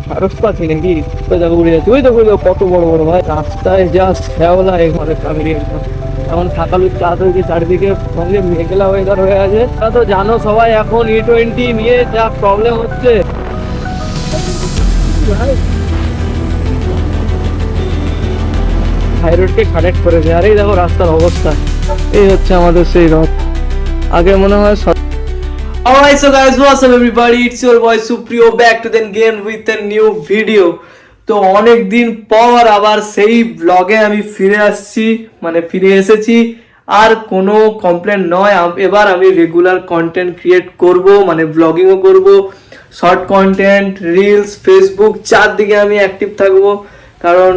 সারস পাচ্ছি নাকি? দেখো উড়ে যাচ্ছে, ওই দেখো কত বড় বড় ভাই রাস্তায় যা শ্যাওলা এখানে কামিয়ে এখন সকাল চারিদিকে সঙ্গে মেঘলা ওয়েদার হয়ে আছে। তা তো জানো সবাই এখন E20 নিয়ে যা প্রবলেম হচ্ছে। হাই রোডকে কানেক্ট করেছে, আর এই দেখো রাস্তার অবস্থা। এই হচ্ছে আমাদের সেই রথ। আগে মনে হয় Alright, so guys, what's up everybody? It's your boy Supriyo back to the again with a new video. তো অনেক দিন পর আবার সেই ব্লগে আমি ফিরে এসেছি। আর কোনো কমপ্লেন নয়, এবার আমি রেগুলার কন্টেন্ট ক্রিয়েট করব, মানে ব্লগিংও করব, শর্ট কন্টেন্ট, রিলস, ফেসবুক চারদিকে আমি অ্যাক্টিভ থাকব। কারণ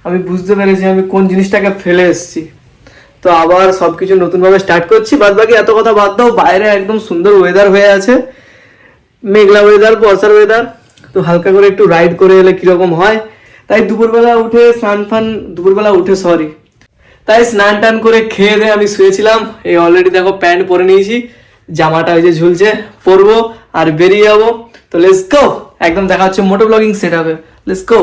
আমি বুঝতে পেরেছি আমি কোন জিনিসটাকে ফেলে এসেছি। তো আবার সব কিছু নতুনভাবে স্টার্ট করছি। বাদ বাকি এত কথা বাদ দাও, বাইরে একদম সুন্দর ওয়েদার হয়ে আছে, মেঘলা ওয়েদার, বর্ষার ওয়েদার। তো হালকা করে একটু রাইড করে এলে কীরকম হয়। তাই দুপুরবেলা উঠে তাই স্নান টান করে খেয়ে দিয়ে আমি শুয়েছিলাম। এই অলরেডি দেখো প্যান্ট পরে নিয়েছি, জামাটা ওই যে ঝুলছে, পরবো আর বেরিয়ে যাবো। তো লেটস গো, একদম দেখা হচ্ছে মোটো ব্লগিং সেট হবে। Let's go.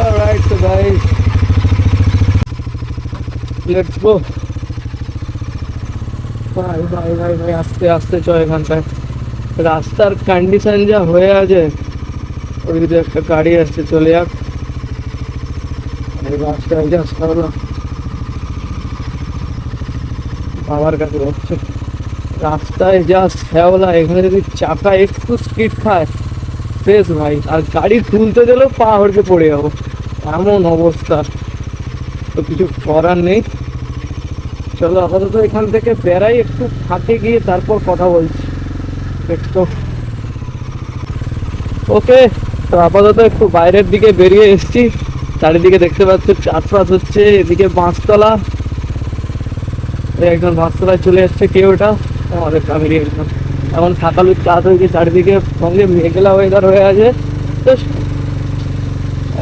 Alright, so guys, let's go. ভাই আস্তে আস্তে চল এখানটায়। রাস্তার কন্ডিশন যা হয়ে আছে, ওই দিকে একটা গাড়ি আসছে, চলে যাক। রাস্তায় যা সরলো বাবার কাছে হচ্ছে, রাস্তায় যা শ্যাওলা, এখানে যদি চাকা একটু স্পিড খায় বেশ ভাই, আর গাড়ি তুলতে গেলেও পা হড়কে পড়ে যাবো, এমন অবস্থা। তো কিছু করার নেই, চলো আপাতত এখান থেকে বেড়াই, একটু ফাঁকে গিয়ে তারপর কথা বলছি। একটু ওকে। তো আপাতত একটু বাইরের দিকে বেরিয়ে এসছি, চারিদিকে দেখতে পাচ্ছ চাষবাস হচ্ছে, এদিকে বাঁশতলা, একজন বাঁশতলায় চলে যাচ্ছে কেউ, ওটা আমাদের বেরিয়ে গেলাম। এখন সকাল চারিদিকে সঙ্গে মেঘলা ওয়েদার হয়ে আছে,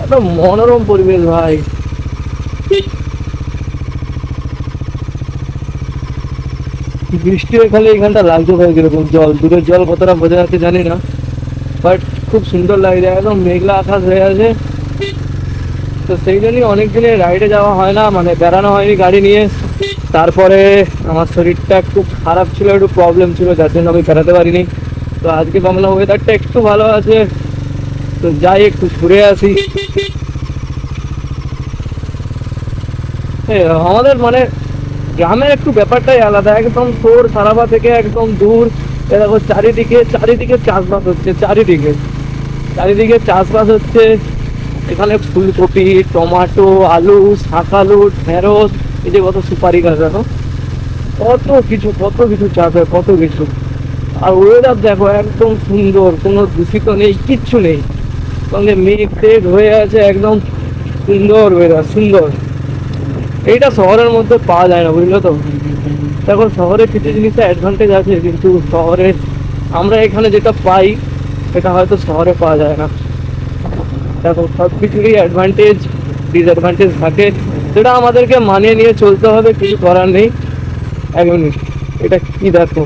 একটা মনোরম পরিবেশ ভাই। বৃষ্টি এখানে এইখানটা লাগছে ভাই, কিরকম জল, দূরের জল কতটা বোঝা যাচ্ছে জানি না, বাট খুব সুন্দর লাগছে, একদম মেঘলা আকাশ হয়ে আছে। তো সেই জন্যই অনেক দিনে রাইডে যাওয়া হয় না, মানে বেড়ানো হয়নি গাড়ি নিয়ে। তারপরে আমার শরীরটা খুব খারাপ ছিল, একটু প্রবলেম ছিল, যার জন্য আমি বেড়াতে পারিনি। তো আজকে বাংলা ওয়েদারটা একটু ভালো আছে, তো যাই একটু ঘুরে আসি। আমাদের মানে গ্রামের একটু ব্যাপারটাই আলাদা, একদম শোর সারাবা থেকে একদম দূর। দেখো চারিদিকে চাষবাস হচ্ছে, চারিদিকে চাষবাস হচ্ছে। এখানে ফুলকপি, টমাটো, আলু, শাকালু, ঢেঁড়স, এই যে কত সুপারি গাছ, দেখো কত কিছু চাষ হয়, কত কিছু। আর ওয়েদার দেখো একদম সুন্দর, কোনো দূষিত নেই, কিচ্ছু নেই, সঙ্গে মেঘ টেঘ হয়ে আছে, একদম সুন্দর ওয়েদার, সুন্দর। এইটা শহরের মধ্যে পাওয়া যায় না, বুঝলো তো। দেখো শহরে কিছু জিনিসটা অ্যাডভান্টেজ আছে, কিন্তু শহরে আমরা এখানে যেটা পাই সেটা হয়তো শহরে পাওয়া যায় না। দেখো সব কিছুরই অ্যাডভান্টেজ ডিসঅ্যাডভান্টেজ থাকে, সেটা আমাদেরকে মানিয়ে নিয়ে চলতে হবে, কিছু করার নেই। এক মিনিট, এটা কি দেখো,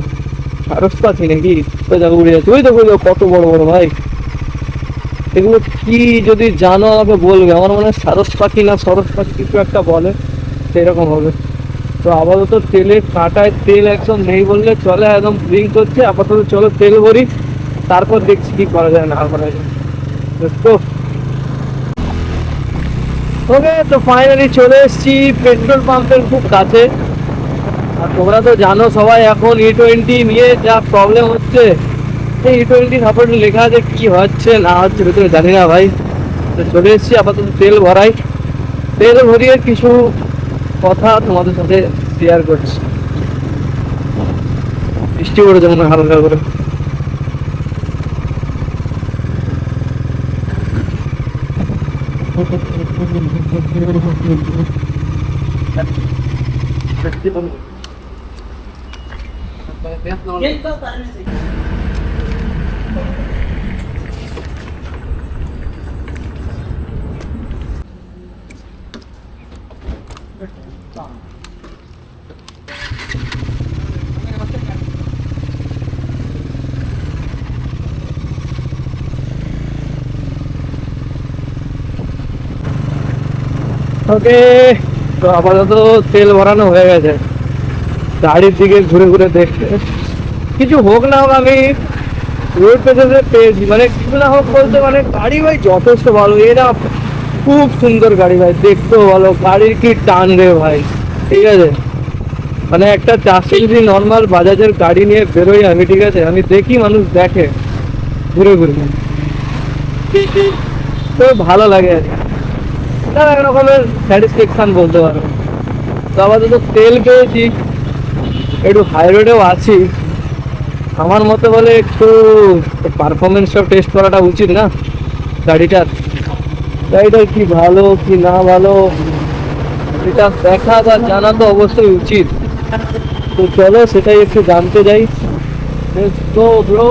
সারস পাচ্ছি নাকি? ওই দেখো উড়ে যাচ্ছে, ওই দেখো কত বড় বড় ভাই, এগুলো কি যদি জানো আমাকে বলবে। আমার মনে হয় সারস পাখি না সরস পাখি কিছু একটা বলে, সেরকম হবে। তো আপাতত তেলের কাঁটায় তেল একদম নেই বললে চলে, একদম ড্রিঙ্ক করছে। আপাতত চলো তেল ভরি, তারপর দেখছি কি করা যায় না করা যায়। ওকে, তো ফাইনালি চলে এসেছি পেট্রোল পাম্পের খুব কাছে। আর তোমরা তো জানো সবাই এখন E20 নিয়ে যা প্রবলেম হচ্ছে। এই E20 সাপোর্ট লেখা আছে, কি হচ্ছে না হচ্ছে ভেতরে জানি না ভাই। তো চলে এসেছি, আপাতত তেল ভরাই, তেল ভরিয়ে কিছু কথা তোমাদের সাথে শেয়ার করছি। বৃষ্টি পড়েছে মনে হয় হালকা করে। ওকে, তো আপাতত তেল ভরানো হয়ে গেছে, গাড়ির দিকে ঘুরে ঘুরে দেখতে। কিছু হোক না হোক আমি রোড পেজে পেয়েছি, মানে কিছু না হোক বলতে মানে গাড়ি ভাই যথেষ্ট ভালো, এরা খুব সুন্দর গাড়ি ভাই, দেখতেও ভালো, গাড়ির কি টান রে ভাই, ঠিক আছে। মানে একটা 400 যদি নর্মাল বাজাজের গাড়ি নিয়ে বেরোই আমি, ঠিক আছে, আমি দেখি মানুষ দেখে ঘুরে ঘুরে, তো ভালো লাগে আর কি, এটা এক রকমের স্যাটিসফ্যাকশন বলতে পারো। তো আপাতত তেল পেয়েছি, একটু হাই রোডেও আছি, আমার মতে বলে একটু পারফরমেন্সটা টেস্ট করাটা উচিত না গাড়িটার, গাড়িটার কি ভালো কি না ভালো এটা দেখা বা জানা তো অবশ্যই উচিত। তো চলো সেটাই একটু জানতে যাই। তো ব্রো,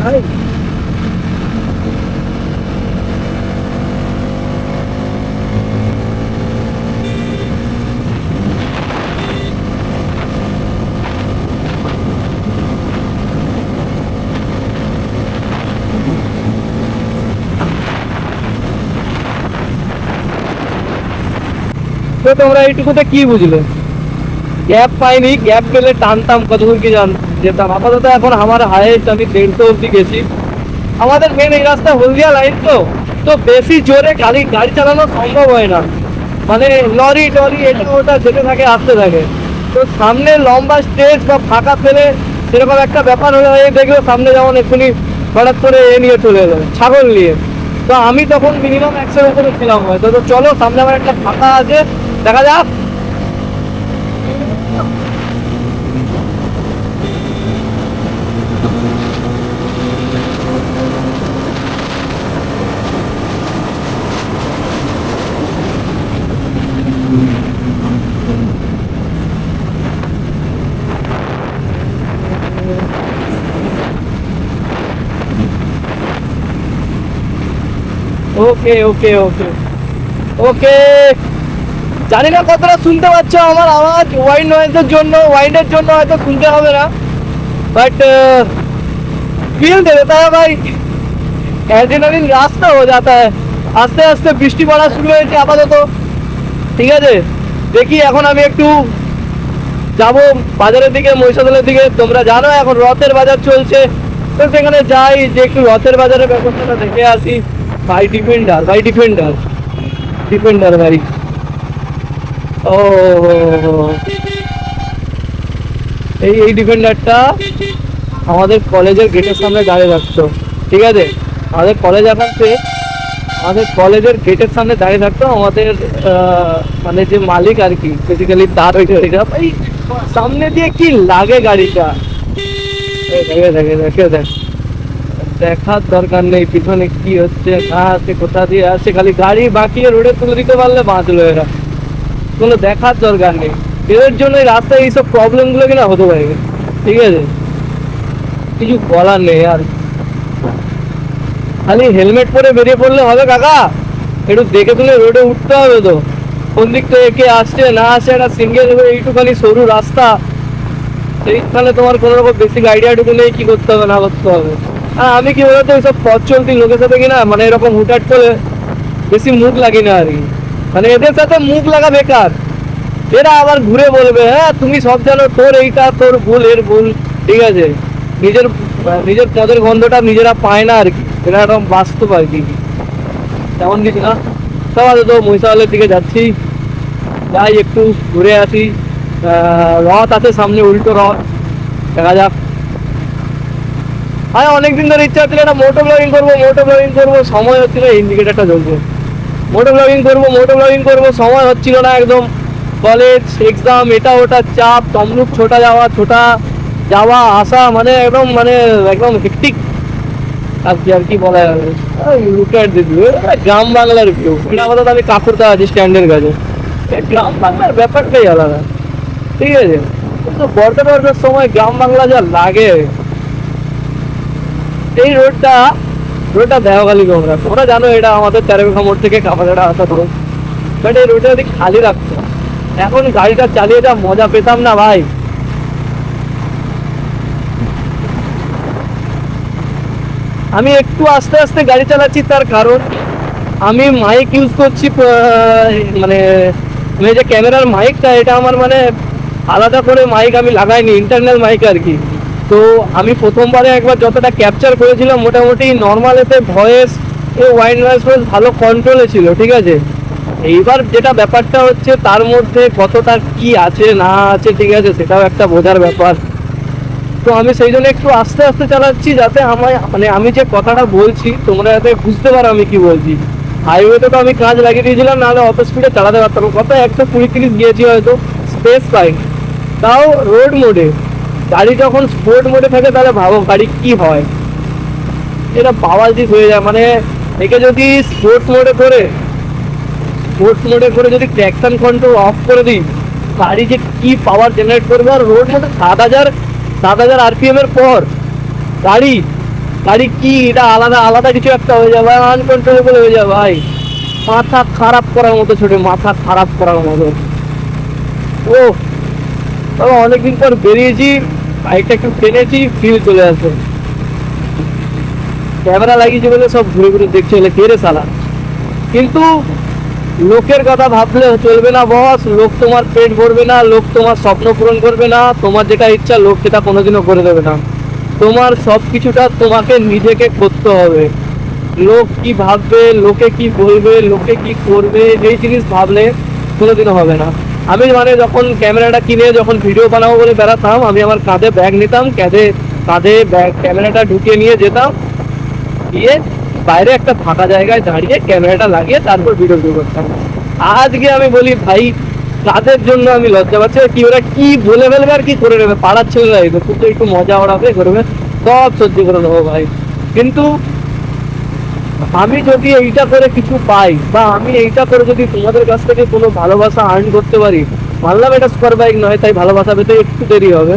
ভাই তো তোমরা এইটুকুতে কি বুঝলে? গ্যাপ পাইনি, গ্যাপ পেলে টানতাম কতদূর কি যেতাম। আপাতত এখন আমার হাইয়েস্ট আমি 150 অব্দি গেছি। আমাদের মেন এই রাস্তা হলদিয়া লাইন, তো তো বেশি জোরে গাড়ি চালানো সম্ভব হয় না, মানে লরি টরি এটা ওটা যেতে থাকে, আসতে থাকে। তো সামনে লম্বা স্টেজ বা ফাঁকা পেলে সেরকম একটা ব্যাপার হয়ে দেখলো, সামনে যেমন এক্ষুনি হঠাৎ করে এ নিয়ে চলে এলো, ছাগল নিয়ে। তো আমি তখন মিনিমাম 100 উপরে ছিলাম হয়তো। তো চলো সামনে আমার একটা ফাঁকা আছে, দেখা যাক। ওকে ওকে ওকে ওকে, জানি না কতটা শুনতে পাচ্ছ আমার আওয়াজ, ওয়াইন্ডের জন্য হয়তো শুনতে হবে না, বাট फील दे देता है भाई, एड्रेनालिन रास्ता हो जाता है। আস্তে আস্তে বৃষ্টি পড়া শুরু হয়েছে আপাতত, ঠিক আছে। দেখি এখন আমি একটু যাব বাজারের দিকে, মহিষাদলের দিকে। তোমরা জানো এখন রথের বাজার চলছে, তো সেখানে যাই যে একটু রথের বাজারের ব্যবস্থাটা দেখে আসি। ভাই ডিফেন্ডার ভাই, ও এই ডিফেন্ডারটা আমাদের কলেজের গেটের সামনে দাঁড়িয়ে থাকতো, ঠিক আছে। আমাদের কলেজের গেটের সামনে দাঁড়িয়ে থাকতো আমাদের মানে যে মালিক আর কি, বেসিক্যালি তার ওইটা ভাই সামনে দিয়ে কি লাগে গাড়িটা, দেখার দরকার নেই পিছনে কি হচ্ছে না আছে, কোথা দিয়ে আসছে, খালি গাড়ি বাঁকিয়ে রোডে তুলে দিতে পারলে বাঁচলো এরা, কোনো দেখার দরকার নেই। এদের জন্য এই রাস্তায় এইসব প্রবলেম গুলো কিনা হতে পারে, ঠিক আছে, কিছু বলার নেই। আর খালি হেলমেট পরে বেরিয়ে পড়লে হবে কাকা, একটু দেখে তুলে রোডে উঠতে হবে। তো কোন দিক থেকে কে আসছে না আসছে, একটা সিঙ্গেল এইটুখানি সরু রাস্তা, সেইখানে তোমার কোনো রকম বেসিক আইডিয়াটুকু নেই কি করতে হবে না করতে হবে। আর আমি কি বলতো এইসব পথ চলতি লোকের সাথে কিনা মানে এরকম হুটহাট করে বেশি মুখ লাগি না আর কি, মানে এদের সাথে মুখ লাগা বেকার। এরা আবার ঘুরে বলবে হ্যাঁ তুমি সব জানো, তোর এইটা তোর ভুল, এর ভুল, ঠিক আছে। নিজের পদের গন্ধটা নিজেরা পায় না আর কি, এটা একদম বাস্তব আর কি, তেমন কিছু না। সবাই তো মহিষাদলের দিকে যাচ্ছি, যাই একটু ঘুরে আসি। রথ আছে সামনে, উল্টো রথ, দেখা যাক। হ্যাঁ অনেকদিন ধরে ইচ্ছা হচ্ছিল একটা মোটো ব্লগিং করবো, সময় হচ্ছিল, ইন্ডিকেটারটা জ্বলছে। মোটো ব্লগিং করবো সময় হচ্ছিল না একদম। কলেজ এক্সাম এটা ওটা চাপ, তমলুক ছোটা যাওয়া আসা, মানে একদম হেক্টিক। আর কি বলা যাবে, লুক অ্যাট দিস ভিউ, গ্রাম বাংলার ভিউ। এটা আপাতত আমি কাকুরদা আছি স্ট্যান্ডের কাছে। গ্রাম বাংলার ব্যাপারটাই আলাদা, ঠিক আছে। কিন্তু বর্ষার সময় গ্রাম বাংলা যা লাগে। এই রোডটা দেওয়ালি তোমরা জানো, এটা আমাদের তেরোবিঘা মোড় থেকে কাপাড়াটা আসা ধরো। বাট এই রোডটা যদি খালি রাখতো, এখন গাড়িটা চালিয়ে যা মজা পেতাম না ভাই। আমি একটু আস্তে আস্তে গাড়ি চালাচ্ছি, তার কারণ আমি মাইক ইউজ করছি, মানে যে ক্যামেরার মাইকটা, এটা আমার মানে আলাদা করে মাইক আমি লাগাইনি, ইন্টারনাল মাইক আর কি। তো আমি প্রথমবারে একবার যতটা ক্যাপচার করেছিলাম, মোটামুটি নর্মাল এতে ভয়েস ওয়াইড নয়েজ ভালো কন্ট্রোলে ছিল, ঠিক আছে। এইবার যেটা ব্যাপারটা হচ্ছে, তার মধ্যে কতটা কি আছে না আছে, ঠিক আছে, সেটাও একটা বোঝার ব্যাপার। তো আমি সেই জন্য একটু আস্তে আস্তে চালাচ্ছি, যাতে আমি যে কথাটা বলছি তোমরা যাতে বুঝতে পারো আমি কি বলছি। হাইওয়েতে তো আমি কাজ লাগিয়ে দিয়েছিলাম, নাহলে অত স্পিডে চালাতে পারতাম, কত 120-30 গিয়েছি হয়তো, স্পেস পাই। তাও রোড মোডে গাড়ি যখন স্পোর্ট মোডে থাকে, তাহলে ভাবো গাড়ি কি হয়। এটা পাওয়ার জিনিস হয়ে যায়, মানে একে যদি স্পোর্টস মোডে করে যদি ট্র্যাকশন কন্ট্রোল অফ করে দিই, গাড়ি যে কি পাওয়ার জেনারেট করবে। আর রোড মোডে 7,000 RPM এর পর গাড়ি কি এটা আলাদা কিছু একটা হয়ে যাবে, আনকন্ট্রোলেবল হয়ে যাবে ভাই। মাথা খারাপ করার মতো ও। তবে অনেকদিন পর বেরিয়েছি, বাইকটা একটু টেনেছি, ফিল চলে আসে। ক্যামেরা লাগিয়েছি বলে সব ঘুরে ঘুরে দেখছে, হলে কে রে সালা। কিন্তু লোকের কথা ভাবলে চলবে না বস। লোক তোমার পেট ভরবে না, লোক তোমার স্বপ্ন পূরণ করবে না, তোমার যেটা ইচ্ছা লোক সেটা কোনোদিনও করে দেবে না। তোমার সব কিছুটা তোমাকে নিজেকে করতে হবে। লোক কি ভাববে, লোকে কি বলবে, লোকে কি করবে, এই জিনিস ভাবলে কোনোদিনও হবে না। আমি মানে যখন ক্যামেরাটা কিনে যখন ভিডিও বানাবো বলে বেড়াতাম, আমি আমার কাঁধে ব্যাগ নিতাম, কাঁধে ব্যাগ ক্যামেরাটা ঢুকিয়ে নিয়ে যেতাম, গিয়ে বাইরে একটা ফাঁকা জায়গায় দাঁড়িয়ে ক্যামেরাটা লাগিয়ে তারপর ভিডিও শুরু করতাম। আজকে আমি বলি ভাই, তাদের জন্য আমি লজ্জা পাচ্ছি। কি ওরা কি বলে ফেলবে আর কি করে নেবে, পাড়ার ছেলেরাই তো, কিন্তু একটু মজা ওড়াবে করবে, সব সহ্য করে নেবো ভাই। কিন্তু আমি যদি এইটা করে কিছু পাই, বা আমি এইটা করে যদি তোমাদের কাছ থেকে কোনো ভালোবাসা আর্ন করতে পারি, মানলাম এটা সুপার বাইক নয়, তাই ভালোবাসা পেতে একটু দেরি হবে।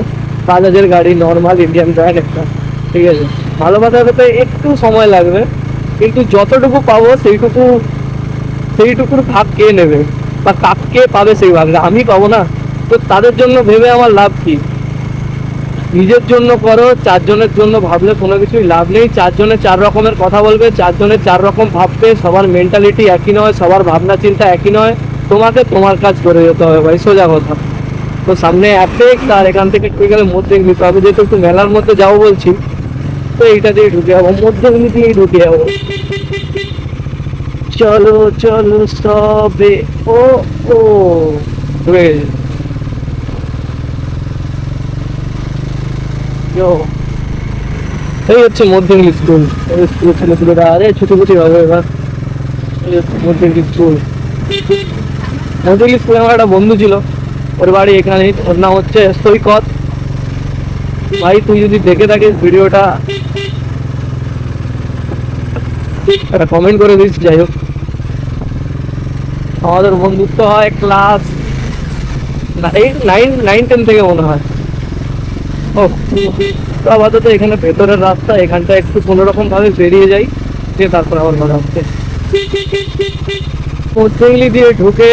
বাজাজের গাড়ি, নর্মাল ইন্ডিয়ান ব্র্যান্ড একটা, ঠিক আছে, ভালোবাসা পেতে একটু সময় লাগবে। কিন্তু যতটুকু পাবো সেইটুকুর ভাগ কে নেবে, বা কে পাবে সেই ভাগটা, আমি পাবো না। তো তাদের জন্য ভেবে আমার লাভ কি? নিজের জন্য করো, 4 জনের জন্য ভাবলে কোনো কিছুই লাভ নেই। 4 জনে 4 রকমের কথা বলবে, 4 জনে 4 রকম ভাববে, সবার মেন্টালিটি একই নয়, সবার ভাবনা চিন্তা একই নয়। তোমাকে তোমার কাজ করে যেতে হবে ভাই, সোজা কথা। তো সামনে অ্যাপেক্স, আর এখান থেকে একটু গেলে মধ্যেগ্নি। আমি যেহেতু একটু মেলার মধ্যে যাবো বলছি, তো এইটা দিয়ে ঢুকে যাবো, মধ্যেগ্নি দিয়েই ঢুকে যাবো। চলো সবে ও ঢুকে গেছে। এই হচ্ছে মধ্যেগ্নি স্কুল। স্কুল ছেলেপুলেরা আরে ছুটি হবে এবার। মধ্যেগ্নি স্কুল আমার একটা বন্ধু ছিল, ওর বাড়ি এখানে, ওর নাম হচ্ছে সৈকত। ভাই তুই যদি দেখে থাকিস ভিডিওটা, একটা কমেন্ট করে দিস। যাই হোক, আমাদের বন্ধুত্ব হয় ক্লাস 9-10 থেকে মনে হয়। ও তো আপাতত এখানে ভেতরের রাস্তা, এখানটা একটু কোনোরকম ভাবে বেরিয়ে যাই, দিয়ে তারপর আবার মনে হচ্ছে মধ্যেগ্নি দিয়ে ঢুকে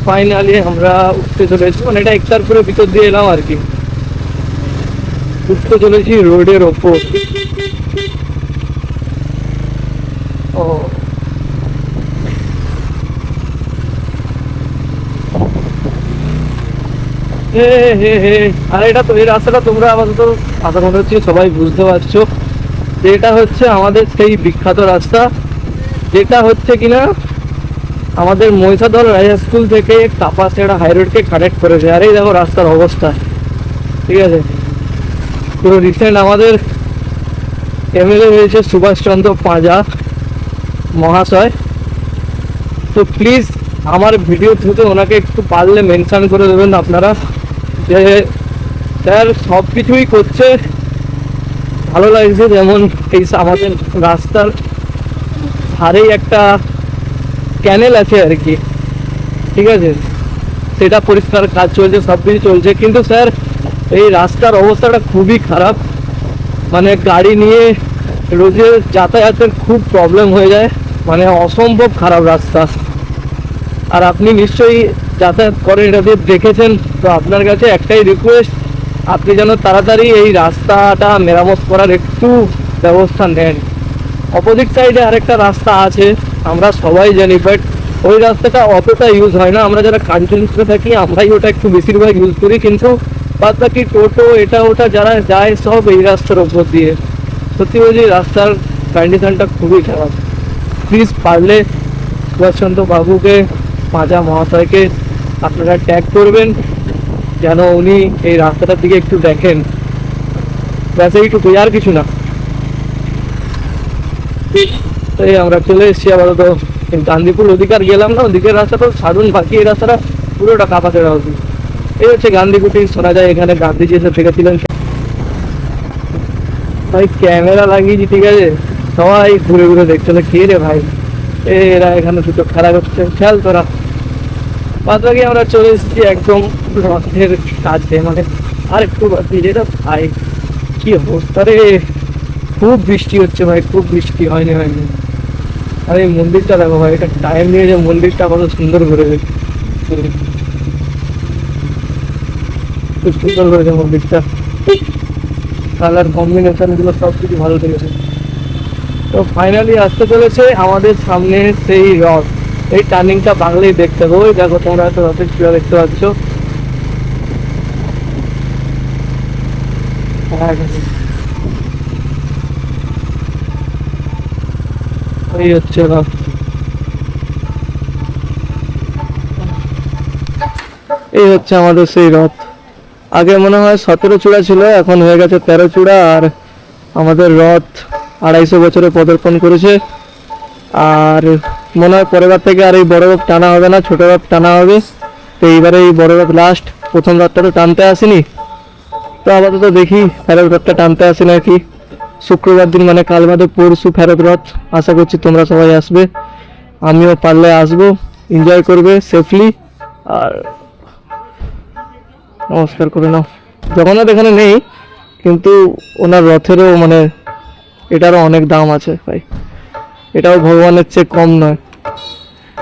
ফাইনালি আমরা উঠতে চলেছি। মানে এটা একটার করে ভিতর দিয়ে এলাম আর কি, উঠতে চলেছি রোডের ওপর। ও আর এটা তো, এই রাস্তাটা তোমরা আপাতত সাধারণত হচ্ছে সবাই বুঝতে পারছো, যেটা হচ্ছে আমাদের সেই বিখ্যাত রাস্তা, যেটা হচ্ছে কিনা আমাদের মহিষাদল হাই স্কুল থেকে কাপাসিয়া হাই রোডকে কানেক্ট করেছে। আর এই দেখো রাস্তার অবস্থা, ঠিক আছে। তো রিসেন্ট আমাদের এমএলএ হয়েছে সুভাষচন্দ্র পাঁজা মহাশয়। তো প্লিজ আমার ভিডিও থ্রুতে ওনাকে একটু পারলে মেনশন করে দেবেন আপনারা, যে স্যার সব কিছুই করছে, ভালো লাগছে। যেমন এই আমাদের রাস্তার ধারেই একটা ক্যানেল আছে আর কি, ঠিক আছে, সেটা পরিষ্কার কাজ চলছে, সব কিছু চলছে। কিন্তু স্যার এই রাস্তার অবস্থাটা খুবই খারাপ, মানে গাড়ি নিয়ে রোজে যাতায়াতের খুব প্রবলেম হয়ে যায়, মানে অসম্ভব খারাপ রাস্তা। আর আপনি নিশ্চয়ই যাতায়াত করেন, এটা দিয়ে দেখেছেন, তো আপনার কাছে একটাই রিকোয়েস্ট, আপনি যেন তাড়াতাড়ি এই রাস্তাটা মেরামত করার একটু ব্যবস্থা নেন। অপোজিট সাইডে আরেকটা রাস্তা আছে, আমরা সবাই জানি, বাট ওই রাস্তাটা অতটা ইউজ হয় না। আমরা যারা কান্ট্রিতে থাকি আমরাই ওটা একটু বেশিরভাগ ইউজ করি, কিন্তু বাদ বাকি টোটো এটা ওটা যারা যায় সব এই রাস্তার ওপর দিয়ে। সত্যি বলছি রাস্তার কন্ডিশনটা খুবই খারাপ। প্লিজ পারলে সুভাষচন্দ্র বাবুকে, পাঁজা মহাশয়কে আপনারা ট্যাগ করবেন, যেন উনি এই রাস্তাটার দিকে একটু দেখেন, ব্যাস এইটুকু, আর কিছু না। তাই আমরা চলে এসেছি আপাতত গান্ধীপুর। অধিকার গেলাম না, ওদিকের রাস্তাটা সাধারণ, বাকি এই রাস্তাটা পুরোটা কাঁপাতে রাখি। এই হচ্ছে গান্ধীপুটি, শোনা যায় এখানে গান্ধীজি এসে থেকেছিলেন। ভাই ক্যামেরা লাগিয়েছি, ঠিক আছে, সবাই ঘুরে ঘুরে দেখছিল, কে রে ভাই এরা এখানে দুটো খেলা করছে, খেয়াল তোরা। বাদ বাকি আমরা চলে এসেছি একদম রথের কাছে, মানে আর একটু বাকি, যেটা ভাই কি অবস্থা রে, খুব বৃষ্টি হচ্ছে ভাই, খুব বৃষ্টি, হয়নি। আর এই মন্দিরটা দেখো ভাই, এটা টাইম নিয়ে যে মন্দিরটা কত সুন্দর করেছে, খুব সুন্দর করেছে মন্দিরটা, কালার কম্বিনেশন গুলো সব কিছু ভালো লেগেছে। তো ফাইনালি আসতে চলেছে আমাদের সামনে সেই রথ। এই টার্নিংটা বাংলায় দেখতে হবে, ওই দেখো তোমরা হয়তো রথের চূড়া দেখতে পাচ্ছ। এই হচ্ছে রথ, এই হচ্ছে আমাদের সেই রথ। আগে মনে হয় 17 চূড়া ছিল, এখন হয়ে গেছে 13 চূড়া। আর আমাদের রথ 250 বছরে পদার্পণ করেছে। আর মনে হয় পরের বার থেকে আর এই বড় রথ টানা হবে না, ছোট রথ টানা হবে। তো এইবারে এই বড় রথ লাস্ট, প্রথম রথটা তো টানতে আসেনি, তো আপাতত দেখি ফেরত রথটা টানতে আসে নাকি। শুক্রবার দিন মানে কাল বাদে পরশু ফেরত রথ, আশা করছি তোমরা সবাই আসবে, আমিও পারলে আসবো, এনজয় করবে সেফলি। আর নমস্কার করে নাও। জগন্নাথ এখানে নেই, কিন্তু ওনার রথেরও মানে এটারও অনেক দাম আছে ভাই, এটাও ভগবানের চেয়ে কম নয়।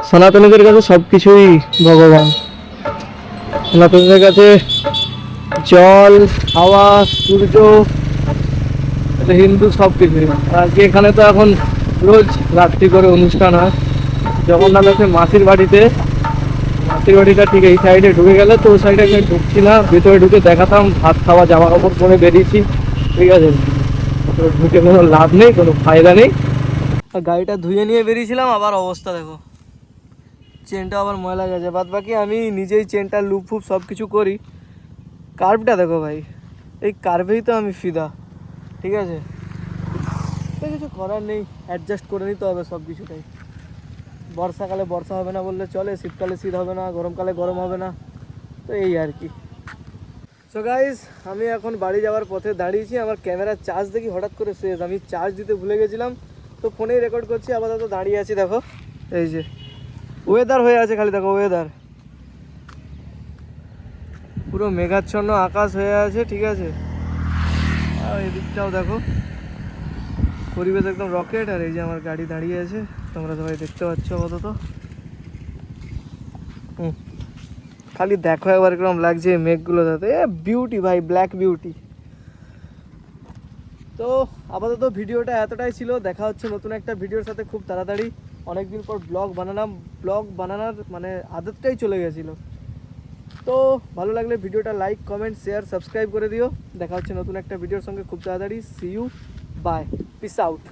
সনাতনীদের কাছে সব কিছুই ভগবান, সনাতনীদের কাছে জল, হাওয়া, সূর্য, হিন্দু সব কিছুই। আজকে এখানে তো এখন রোজ রাত্রি করে অনুষ্ঠান হয়। জগন্নাথ আছে মাসির বাড়িতে, মাসির বাড়িটা ঠিক এই সাইডে ঢুকে গেলে, তো ওই সাইডে আমি ঢুকছি না, ভিতরে ঢুকে দেখাতাম, ভাত খাওয়া, জামা কাপড় পরে বেরিয়েছি, ঠিক আছে, তো ঢুকে কোনো লাভ নেই, কোনো ফায়দা নেই। গাড়িটা ধুয়ে নিয়ে বেরিয়েছিলাম, আবার অবস্থা দেখো, চেনটা আবার ময়লা গেছে। বাদ বাকি আমি নিজেই চেনটা লুপ ফুপ সব কিছু করি। কার্ভটা দেখো ভাই, এই কার্ভেই তো আমি ফিদা, ঠিক আছে, কিছু করার নেই, অ্যাডজাস্ট করে নিতে হবে সব কিছুটাই। বর্ষাকালে বর্ষা হবে না বললে চলে, শীতকালে শীত হবে না, গরমকালে গরম হবে না, তো এই আর কি। সো গাইস, আমি এখন বাড়ি যাওয়ার পথে দাঁড়িয়েছি, আমার ক্যামেরার চার্জ দেখি হঠাৎ করে শেষ, আমি চার্জ দিতে ভুলে গেছিলাম, তো ফোনেই রেকর্ড করছি। আপাতত দাঁড়িয়ে আছি, দেখো এই যে ওয়েদার হয়ে আছে, খালি দেখো ওয়েদার, পুরো মেঘাচ্ছন্ন আকাশ হয়ে আছে, ঠিক আছে। আর এদিকটাও দেখো পরিবেশ একদম রকেট। আর এই যে আমার গাড়ি দাঁড়িয়ে আছে, তোমরা সবাই দেখতে পাচ্ছ আপাতত। খালি দেখো একবার কিরকম লাগছে মেঘগুলো সাথে, বিউটি ভাই, ব্ল্যাক বিউটি। তো আপাতত ভিডিওটা এতটাই ছিল, দেখা হচ্ছে নতুন একটা ভিডিওর সাথে খুব তাড়াতাড়ি। অনেকদিন পর ব্লগ বানানোর মানে আদতটাই চলে গেছিলো। তো ভালো লাগলে ভিডিওটা লাইক, কমেন্ট, শেয়ার, সাবস্ক্রাইব করে দিও। দেখা হচ্ছে নতুন একটা ভিডিওর সঙ্গে খুব তাড়াতাড়ি। See you, bye, peace out.